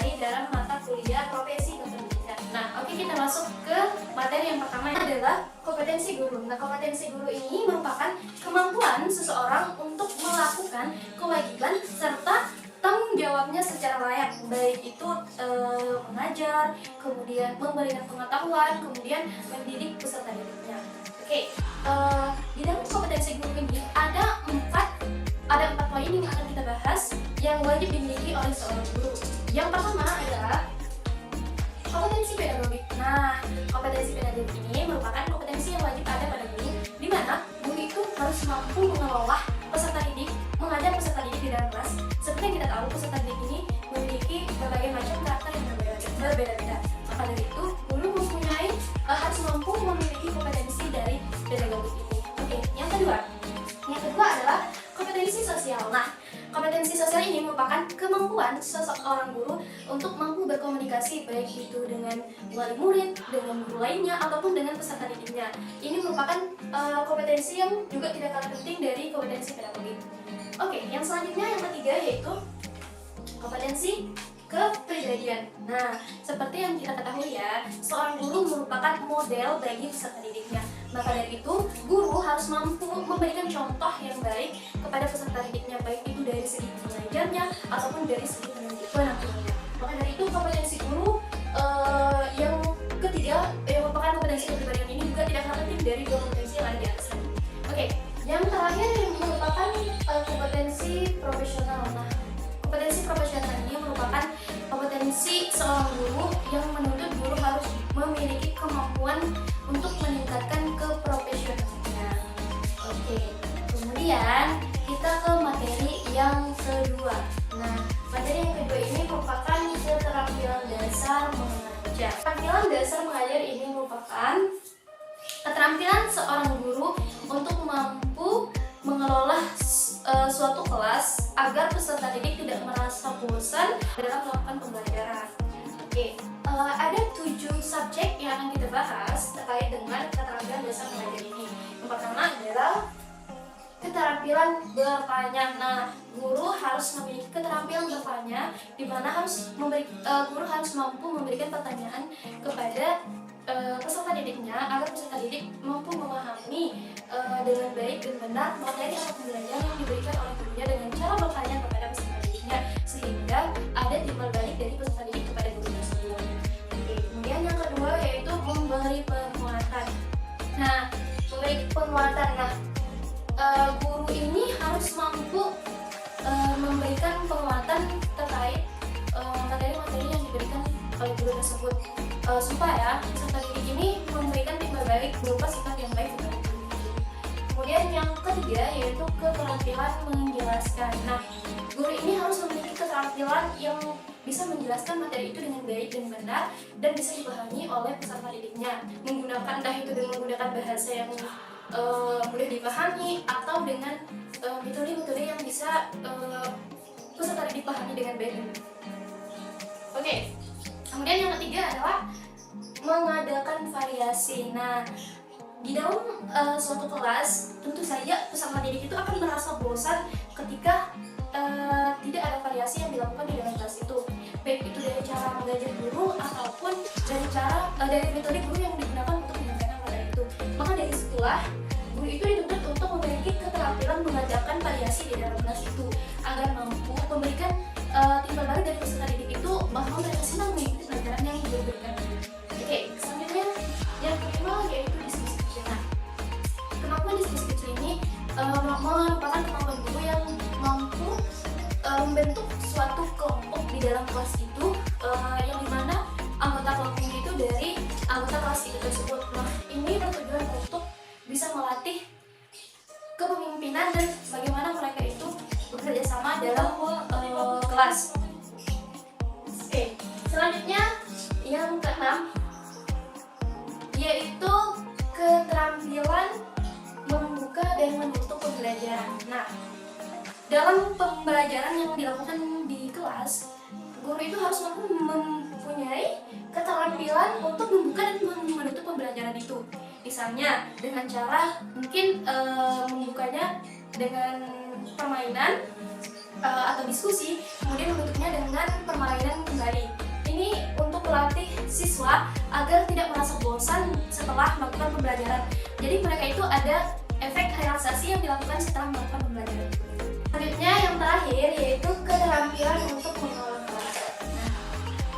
dipelajari dalam mata kuliah profesi kependidikan. Nah, oke, kita masuk ke materi yang pertama adalah kompetensi guru. Nah, kompetensi guru ini merupakan kemampuan seseorang untuk melakukan kewajiban serta tanggung jawabnya secara layak, baik itu mengajar, kemudian memberikan pengetahuan, kemudian mendidik peserta didiknya. Oke, di dalam kompetensi guru ini ada empat poin yang akan kita bahas yang wajib dimiliki oleh seorang guru. Yang pertama adalah kompetensi pedagogik. Nah, kompetensi pedagogik ini merupakan kompetensi yang wajib ada pada guru, di mana guru itu harus mampu mengelola peserta didik, mengajar peserta didik di dalam kelas. Seperti yang kita tahu, peserta didik ini memiliki berbagai macam karakter yang berbeda-beda. Maka dari itu, guru harus mampu memiliki kompetensi dari pedagogik ini. Oke, yang kedua adalah kompetensi sosial. Nah, kompetensi sosial ini merupakan kemampuan seseorang guru untuk mampu berkomunikasi, baik itu dengan wali murid, dengan guru lainnya, ataupun dengan peserta didiknya. Ini merupakan kompetensi yang juga tidak kalah penting dari kompetensi pedagogik. Oke, yang selanjutnya yang ketiga yaitu kompetensi kepribadian. Nah, seperti yang kita ketahui ya, seorang guru merupakan model bagi peserta didiknya. Maka dari itu, guru harus mampu memberikan contoh yang baik kepada peserta didiknya, baik itu dari segi pengajarnya ataupun dari segi penampilannya. Maka dari itu, kompetensi guru yang ketiga yang merupakan kompetensi kepribadian ini juga tidak kalah penting dari dua kompetensi yang ada di atas tadi. Oke, yang terakhir yang merupakan kompetensi profesional. Nah, kompetensi profesional ini merupakan kompetensi seorang guru yang menuntut guru harus memiliki kemampuan untuk meningkatkan keprofesionalannya. Oke, kemudian kita ke materi yang kedua. Nah, materi yang kedua ini merupakan keterampilan dasar mengajar. Keterampilan dasar mengajar ini merupakan keterampilan seorang guru untuk mampu mengelola suatu kelas agar peserta didik tidak merasa bosan dalam melakukan pembelajaran. Oke, ada 7 subjek yang akan kita bahas terkait dengan keterampilan dasar mengajar ini. Yang pertama adalah keterampilan bertanya. Nah, guru harus memiliki keterampilan bertanya, di mana guru harus mampu memberikan pertanyaan kepada peserta didiknya agar peserta didik mampu memahami dengan baik dan benar materi atau pembelajaran yang diberikan oleh gurunya dengan cara bertanya kepada peserta didiknya, sehingga ada timbal balik dari peserta didik kepada guru tersebut. Oke, kemudian yang kedua yaitu memberi penguatan. Nah, memberi penguatan. Guru ini harus mampu memberikan penguatan terkait materi-materi yang diberikan oleh guru tersebut, supaya peserta didik ini memberikan timbal balik berupa sikap yang baik kepada guru. Kemudian yang ketiga yaitu keterampilan menjelaskan. Nah, guru ini harus memiliki keterampilan yang bisa menjelaskan materi itu dengan baik dan benar dan bisa dipahami oleh peserta didiknya, menggunakan entah itu dengan menggunakan bahasa yang mudah dipahami atau dengan metode-metode yang bisa peserta didik pahami dengan baik. Oke. Kemudian yang ketiga adalah mengadakan variasi. Nah, di dalam suatu kelas tentu saja peserta didik itu akan merasa bosan ketika tidak ada variasi yang dilakukan di dalam kelas itu, baik itu dari cara mengajar guru ataupun dari metode guru yang digunakan untuk menyampaikan materi itu. Maka dari situlah guru itu dituntut untuk memiliki keterampilan mengadakan variasi di dalam kelas itu agar mampu memberikan timbal balik dari peserta didik itu bahwa mereka senang mengikuti pelajaran yang diberikan. Oke, selanjutnya yang kedua yaitu diskusi kecil. Nah, kemampuan diskusi kecil ini merupakan kemampuan guru yang mampu membentuk suatu kelompok di dalam kelas itu, yang dimana anggota kelompoknya itu dari anggota kelas itu tersebut. Nah, ini bertujuan untuk bisa melatih kepemimpinan dan bagaimana mereka itu bekerja sama dalam kelas. Oke, selanjutnya yang keenam yaitu keterampilan membuka dan menutup pembelajaran. Nah, dalam pembelajaran yang dilakukan di kelas, guru itu harus mempunyai keterampilan untuk membuka dan menutup pembelajaran itu. Misalnya dengan cara mungkin membukanya dengan permainan atau diskusi, kemudian menutupnya dengan permainan kembali. setelah melakukan pembelajaran. Jadi mereka itu ada efek relaksasi yang dilakukan setelah melakukan pembelajaran. Selanjutnya yang terakhir yaitu keterampilan untuk mengelola kelas. Nah,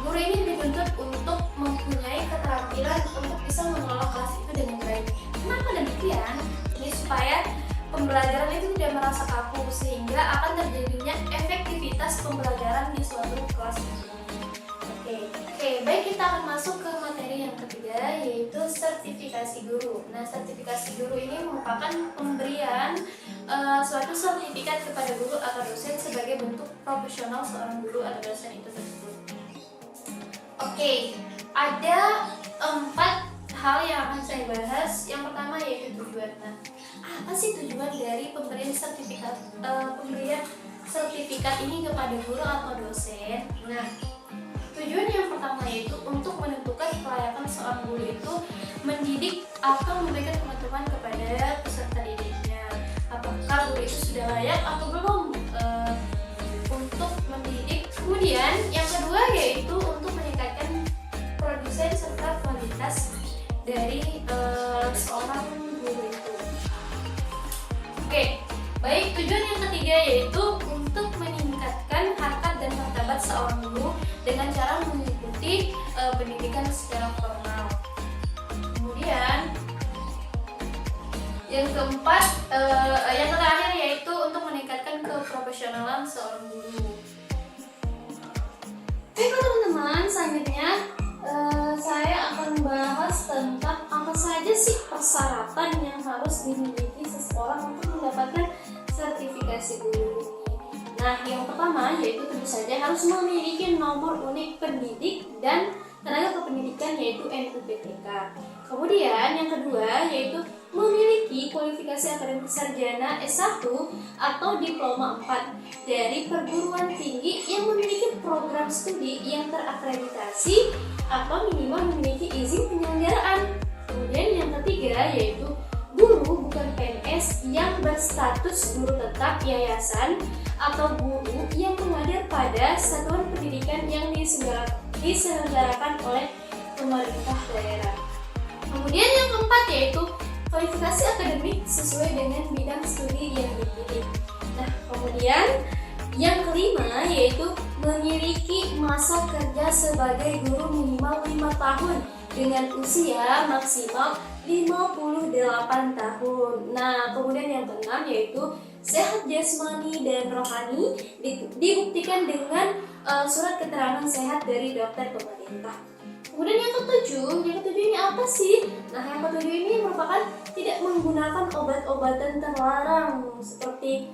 guru ini dituntut untuk mempunyai keterampilan untuk bisa mengelola kelas itu dengan baik. Kenapa demikian? Ini supaya pembelajaran itu tidak merasa kaku sehingga akan terjadinya efektivitas pembelajaran di suatu kelas. Oke, baik, kita akan masuk ke materi yang ketiga yaitu sertifikasi guru. Nah, sertifikasi guru ini merupakan pemberian suatu sertifikat kepada guru atau dosen sebagai bentuk profesional seorang guru atau dosen itu tersebut. Oke, ada 4 hal yang akan saya bahas. Yang pertama yaitu tujuan. Nah, apa sih tujuan dari pemberian sertifikat ini kepada guru atau dosen? Nah, tujuan yang pertama yaitu untuk menentukan kelayakan seorang guru itu mendidik atau memberikan pengetahuan kepada peserta didiknya. Apakah guru itu sudah layak atau belum untuk mendidik. Kemudian yang kedua yaitu untuk meningkatkan produsen serta kualitas dari seorang guru itu. Oke, baik, tujuan yang ketiga yaitu untuk meningkatkan harkat dan martabat seorang guru dengan cara mengikuti pendidikan secara formal. Kemudian yang keempat, yang terakhir yaitu untuk meningkatkan keprofesionalan seorang guru. Oke teman-teman, selanjutnya saya akan bahas tentang apa saja sih persyaratan yang harus dimiliki seseorang untuk mendapatkan sertifikasi guru ini. Nah, yang pertama yaitu tentu saja harus memiliki nomor unik pendidik dan tenaga kependidikan yaitu NUPTK. Kemudian yang kedua yaitu memiliki kualifikasi akademik sarjana S1 atau diploma 4 dari perguruan tinggi yang memiliki program studi yang terakreditasi atau minimal memiliki izin penyelenggaraan. Kemudian yang ketiga yaitu guru bukan PNS yang berstatus guru tetap yayasan atau guru yang mengajar pada satuan pendidikan yang diselenggarakan oleh pemerintah daerah. Kemudian yang keempat yaitu kualifikasi akademik sesuai dengan bidang studi yang dipilih. Nah, kemudian yang kelima yaitu memiliki masa kerja sebagai guru minimal 5 tahun dengan usia maksimal 58 tahun. Nah, kemudian yang keenam yaitu sehat jasmani dan rohani dibuktikan dengan surat keterangan sehat dari dokter pemerintah. Kemudian yang ketujuh ini apa sih? Nah, yang ketujuh ini merupakan tidak menggunakan obat-obatan terlarang seperti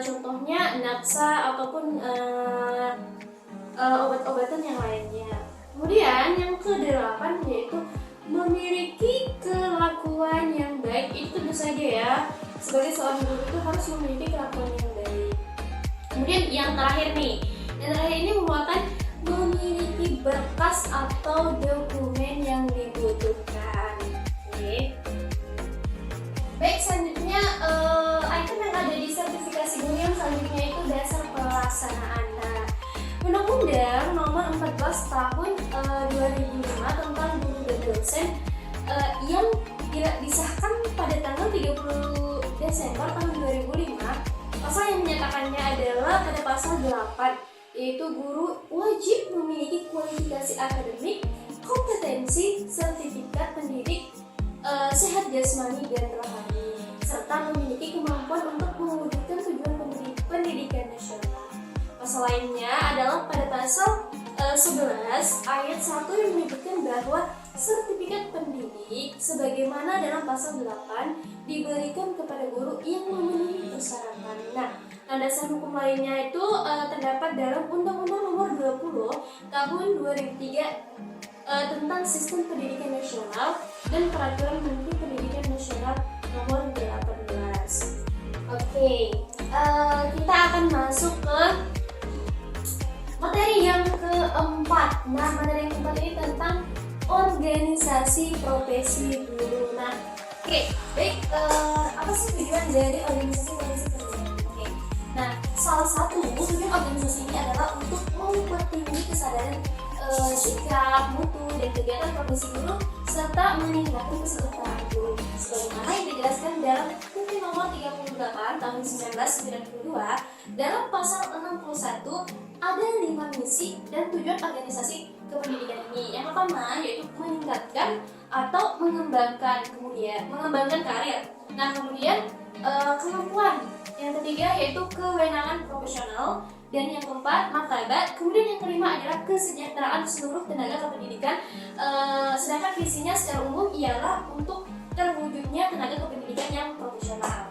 contohnya napsa ataupun obat-obatan yang lainnya. Kemudian yang kedelapan yaitu memiliki kelakuan yang baik. Itu tentu saja ya, sebagai seorang guru itu harus memiliki kelakuan yang baik. Kemudian yang terakhir ini merupakan memiliki berkas atau dokumen yang dibutuhkan. Oke. Baik, selanjutnya item yang ada di sertifikasi guru yang selanjutnya itu dasar pelaksanaan. Nah, Undang-Undang Nomor 14 Tahun 2005 tentang guru dan dosen yang disahkan pada tanggal 30 Desember tahun 2005. Pasal yang menyatakannya adalah pada pasal 8, yaitu guru wajib memiliki kualifikasi akademik, kompetensi, sertifikat pendidik, sehat jasmani dan rohani, serta memiliki kemampuan untuk mewujudkan tujuan pendidikan nasional. Pasal lainnya adalah pada pasal 11 ayat 1 yang menyebutkan bahwa sertifikat pendidik sebagaimana dalam pasal 8 diberikan kepada guru yang memenuhi persyaratan. Nah, landasan hukum lainnya itu terdapat dalam Undang-Undang Nomor 20 Tahun 2003 tentang Sistem Pendidikan Nasional dan Peraturan Menteri Pendidikan Nasional Nomor 18. Oke, kita akan masuk ke materi yang keempat. Nah, materi yang keempat ini tentang organisasi profesi guru. Nah, baik, apa sih tujuan dari organisasi profesi guru? Nah, salah satu tujuan organisasi ini adalah untuk mempertinggi kesadaran sikap, mutu, dan kegiatan profesi guru serta meningkatkan kesejahteraan guru. Sebagaimana yang dijelaskan dalam PP nomor 38 tahun 1992 dalam pasal 61, ada 5 misi dan tujuan organisasi kependidikan ini. Yang pertama yaitu meningkatkan atau mengembangkan karir. Nah, kemudian kemampuan. Yang ketiga yaitu kewenangan profesional, dan yang keempat martabat. Kemudian yang kelima adalah kesejahteraan seluruh tenaga kependidikan. Sedangkan visinya secara umum ialah untuk terwujudnya tenaga kependidikan yang profesional.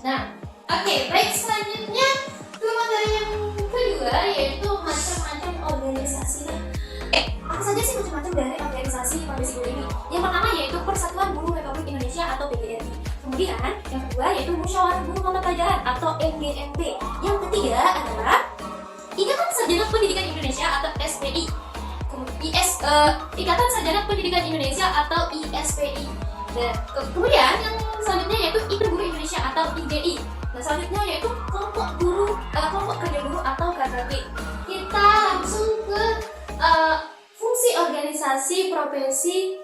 Nah, oke, baik, selanjutnya ke materi yang kedua yaitu macam-macam organisasi. Nah, apa saja sih macam-macam dari organisasi profesi guru ini? Yang pertama yaitu Persatuan Guru Republik Indonesia atau PGRI. Kemudian yang kedua yaitu Musyawarah Guru Mata Pelajaran atau MGMP. Yang ketiga adalah Ikatan Sarjana Pendidikan Indonesia atau SPI. Ikatan Sarjana Pendidikan Indonesia atau ISPI. Dan kemudian yang selanjutnya yaitu Ikatan Guru Indonesia atau IGI. Nah, selanjutnya yaitu kelompok kerja guru atau KKG. Kita langsung ke fungsi organisasi profesi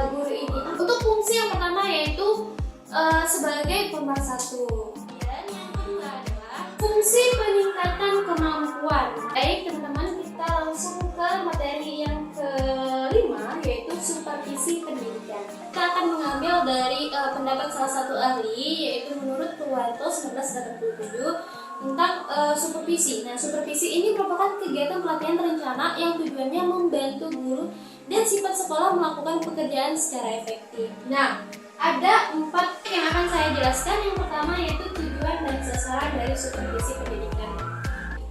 guru ini. Untuk fungsi yang pertama yaitu sebagai pemersatu. Dan yang kedua adalah fungsi peningkatan kemampuan. Baik teman-teman, kita langsung ke materi yang kelima yaitu supervisi pendidikan. Kita akan mengambil dari pendapat salah satu ahli yaitu menurut Purwanto 1987 tentang supervisi. Nah, supervisi ini merupakan kegiatan pelatihan terencana yang tujuannya membantu guru dan sifat sekolah melakukan pekerjaan secara efektif. Nah, ada 4 yang akan saya jelaskan. Yang pertama yaitu tujuan dan sasaran dari supervisi pendidikan.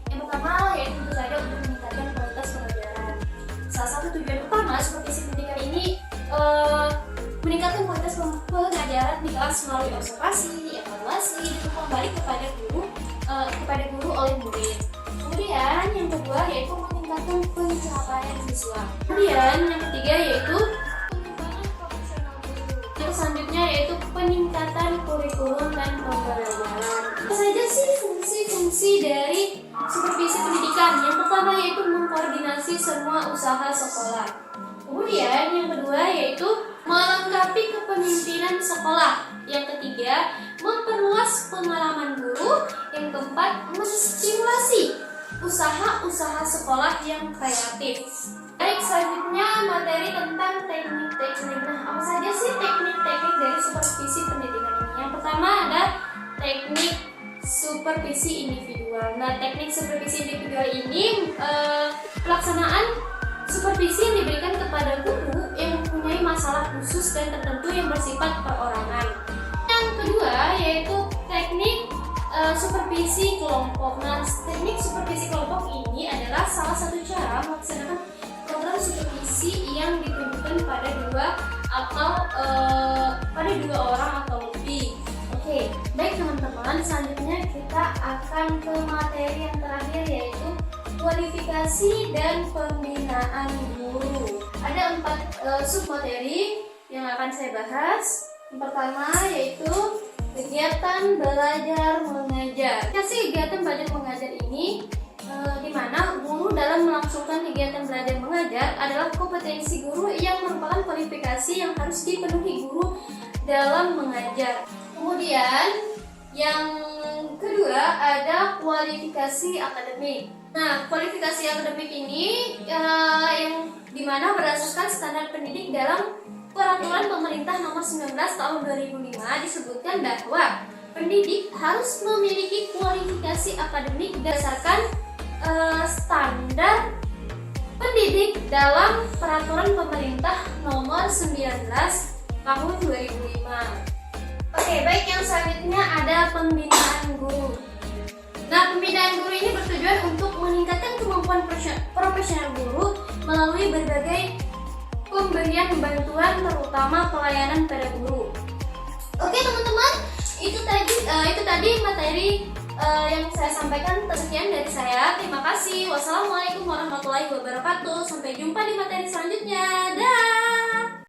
Yang pertama yaitu tentu saja untuk meningkatkan kualitas pengajaran. Salah satu tujuan utama supervisi pendidikan ini meningkatkan kualitas pengajaran di kelas melalui observasi, evaluasi, dan kembali kepada guru oleh murid. Kemudian yang kedua yaitu meningkatkan pencapaian siswa. Kemudian yang ketiga yaitu pengembangan profesional guru. Yang selanjutnya yaitu peningkatan kurikulum dan pembelajaran. Apa saja sih fungsi-fungsi dari supervisi pendidikan? Yang pertama yaitu mengkoordinasi semua usaha sekolah. Kemudian yang kedua yaitu melengkapi kepemimpinan sekolah. Yang ketiga, memperluas pengalaman guru. Yang keempat, menstimulasi usaha-usaha sekolah yang kreatif. Baik, selanjutnya materi tentang teknik-teknik. Nah, apa saja sih teknik-teknik dari supervisi pendidikan ini? Yang pertama ada teknik supervisi individual. Nah, teknik supervisi individual ini pelaksanaan supervisi yang diberikan kepada guru yang mempunyai masalah khusus dan tertentu yang bersifat perorangan. Yang kedua yaitu teknik supervisi kelompok. Nah, teknik supervisi kelompok ini adalah salah satu cara melaksanakan program supervisi yang ditunjukkan pada dua orang atau lebih. Oke, baik teman-teman, selanjutnya kita akan ke materi yang terakhir yaitu kualifikasi dan pembinaan guru. Ada 4 submateri yang akan saya bahas. Yang pertama yaitu kegiatan belajar mengajar. Kegiatan belajar mengajar ini di mana guru dalam melangsungkan kegiatan belajar mengajar adalah kompetensi guru yang merupakan kualifikasi yang harus dipenuhi guru dalam mengajar. Kemudian yang kedua ada kualifikasi akademik. Nah, kualifikasi akademik ini yang dimana berdasarkan standar pendidik dalam Peraturan Pemerintah Nomor 19 Tahun 2005 disebutkan bahwa pendidik harus memiliki kualifikasi akademik berdasarkan standar pendidik dalam Peraturan Pemerintah Nomor 19 Tahun 2005. Oke, baik, yang selanjutnya ada pembinaan guru. Nah, pembinaan guru ini bertujuan untuk meningkatkan kemampuan profesional guru melalui berbagai pemberian bantuan terutama pelayanan pada guru. Oke teman-teman, itu tadi materi yang saya sampaikan. Sekian dari saya. Terima kasih. Wassalamualaikum warahmatullahi wabarakatuh. Sampai jumpa di materi selanjutnya. Dah.